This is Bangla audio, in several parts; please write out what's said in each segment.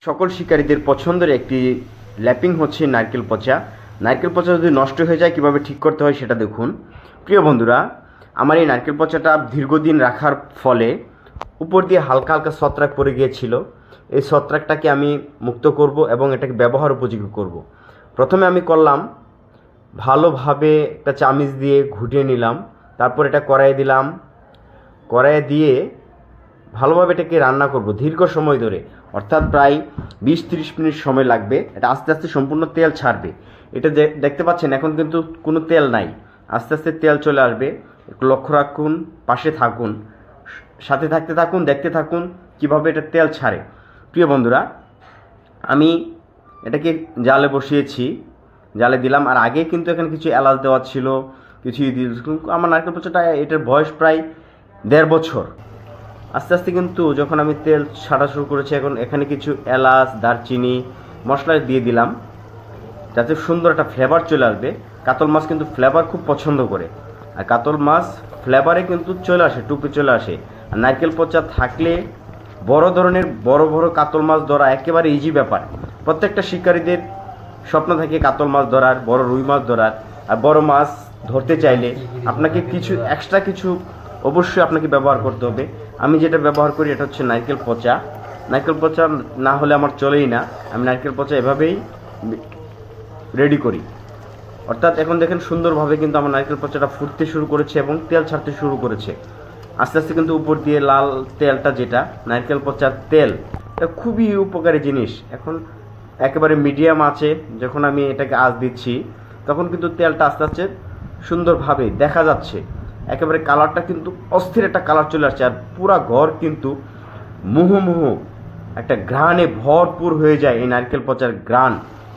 সকল শিকারীদের পছন্দের একটি ল্যাপিং হচ্ছে নারকেল পচা। নারকেল পচা যদি নষ্ট হয়ে যায় কীভাবে ঠিক করতে হয় সেটা দেখুন। প্রিয় বন্ধুরা, আমার এই নারকেল পচাটা দীর্ঘদিন রাখার ফলে উপর দিয়ে হালকা হালকা ছত্রাক পড়ে গিয়েছিল। এই ছত্রাকটাকে আমি মুক্ত করব এবং এটাকে ব্যবহার উপযোগী করব। প্রথমে আমি করলাম ভালোভাবে একটা চামিচ দিয়ে ঘুটিয়ে নিলাম, তারপর এটা কড়াইয়ে দিলাম। কড়াইয়ে দিয়ে ভালোভাবে এটাকে রান্না করব দীর্ঘ সময় ধরে, অর্থাৎ প্রায় 20-30 মিনিট সময় লাগবে। এটা আস্তে আস্তে সম্পূর্ণ তেল ছাড়বে। এটা দেখতে পাচ্ছেন এখন কিন্তু কোনো তেল নাই, আস্তে আস্তে তেল চলে আসবে। একটু লক্ষ্য রাখুন, পাশে থাকুন, সাথে থাকতে থাকুন, দেখতে থাকুন কিভাবে এটা তেল ছাড়ে। প্রিয় বন্ধুরা, আমি এটাকে জালে বসিয়েছি, জালে দিলাম। আর আগে কিন্তু এখানে কিছু এলাচ দেওয়া ছিল, কিছু আমার নারকেল পচাটা এটার বয়স প্রায় 1.5 বছর। আস্তে আস্তে কিন্তু যখন আমি তেল ছাড়া শুরু করেছি, এখন এখানে কিছু এলাচ, দারচিনি মশলা দিয়ে দিলাম যাতে সুন্দর একটা ফ্লেভার চলে আসবে। কাতল মাছ কিন্তু ফ্লেভার খুব পছন্দ করে, আর কাতল মাছ ফ্লেভারে কিন্তু চলে আসে, টুপে চলে আসে। আর নারকেল পচা থাকলে বড় ধরনের বড় বড় কাতল মাছ ধরা একেবারে ইজি ব্যাপার। প্রত্যেকটা শিকারীদের স্বপ্ন থাকে কাতল মাছ ধরার, বড় রুই মাছ ধরার। আর বড় মাছ ধরতে চাইলে আপনাকে কিছু এক্সট্রা কিছু অবশ্যই আপনাকে ব্যবহার করতে হবে। আমি যেটা ব্যবহার করি এটা হচ্ছে নারকেল পচা। নারকেল পচা না হলে আমার চলেই না। আমি নারকেল পচা এভাবেই রেডি করি। অর্থাৎ এখন দেখেন সুন্দরভাবে কিন্তু আমার নারকেল পচাটা ফুটতে শুরু করেছে এবং তেল ছাড়তে শুরু করেছে। আস্তে আস্তে কিন্তু উপর দিয়ে লাল তেলটা, যেটা নারকেল পচার তেল, এটা খুবই উপকারী জিনিস। এখন একেবারে মিডিয়াম আছে যখন আমি এটাকে আঁচ দিচ্ছি, তখন কিন্তু তেলটা আস্তে আস্তে সুন্দরভাবে দেখা যাচ্ছে। একেবারে কালারটা কিন্তু অস্থির একটা কালার চলে আসছে। আর পুরা ঘর কিন্তু মুহুমুহু একটা ঘ্রাণে ভরপুর হয়ে যায়। এই নারকেল পচার ঘ্রাণ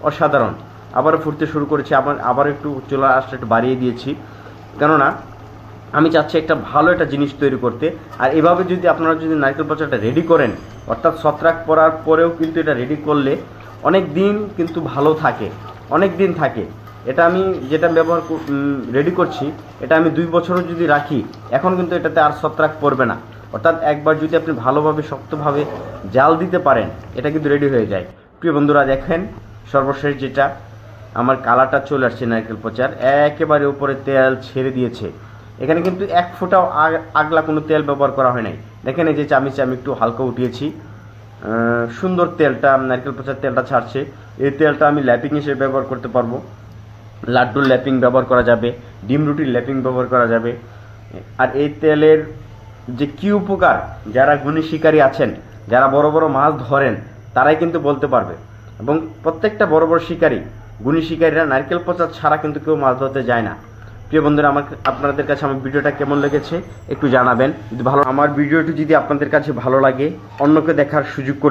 অসাধারণ। আবারও ফুটতে শুরু করেছি, আবার একটু চুলা আঁচটা একটু বাড়িয়ে দিয়েছি, কেননা আমি চাচ্ছি একটা ভালো একটা জিনিস তৈরি করতে। আর এভাবে যদি আপনারা যদি নারকেল পচাটা রেডি করেন, অর্থাৎ ছত্রাক পড়ার পরেও কিন্তু এটা রেডি করলে অনেক দিন কিন্তু ভালো থাকে, অনেক দিন থাকে। এটা আমি যেটা রেডি করছি, এটা আমি 2 বছরও যদি রাখি, এখন কিন্তু এটাতে আর ছত্রাক পড়বে না। অর্থাৎ একবার যদি আপনি ভালোভাবে শক্তভাবে জাল দিতে পারেন, এটা কিন্তু রেডি হয়ে যায়। প্রিয় বন্ধুরা, দেখেন সর্বশেষ যেটা আমার কালারটা চলে আসছে নারকেল পচার, একেবারে উপরে তেল ছেড়ে দিয়েছে। এখানে কিন্তু 1 ফোঁটাও আগলা কোনো তেল ব্যবহার করা হয় নাই। দেখেন এই যে চামিচে আমি একটু হালকা উঠিয়েছি, সুন্দর তেলটা নারকেল পচার তেলটা ছাড়ছে। এই তেলটা আমি ল্যাপিং হিসেবে ব্যবহার করতে পারবো, লাড্ডুর ল্যাপিং ব্যবহার করা যাবে, ডিম রুটির ল্যাপিং ব্যবহার করা যাবে। আর এই তেলের যে কী উপকার, যারা গুণী শিকারী আছেন, যারা বড় বড় মাছ ধরেন, তারাই কিন্তু বলতে পারবে। এবং প্রত্যেকটা বড় বড় শিকারী, গুণী শিকারীরা নারকেল পচা ছাড়া কিন্তু কেউ মাছ ধরতে যায় না। প্রিয় বন্ধুরা, আপনাদের কাছে আমার ভিডিওটা কেমন লেগেছে একটু জানাবেন। যদি আমার ভিডিওটি যদি আপনাদের কাছে ভালো লাগে, অন্যকে দেখার সুযোগ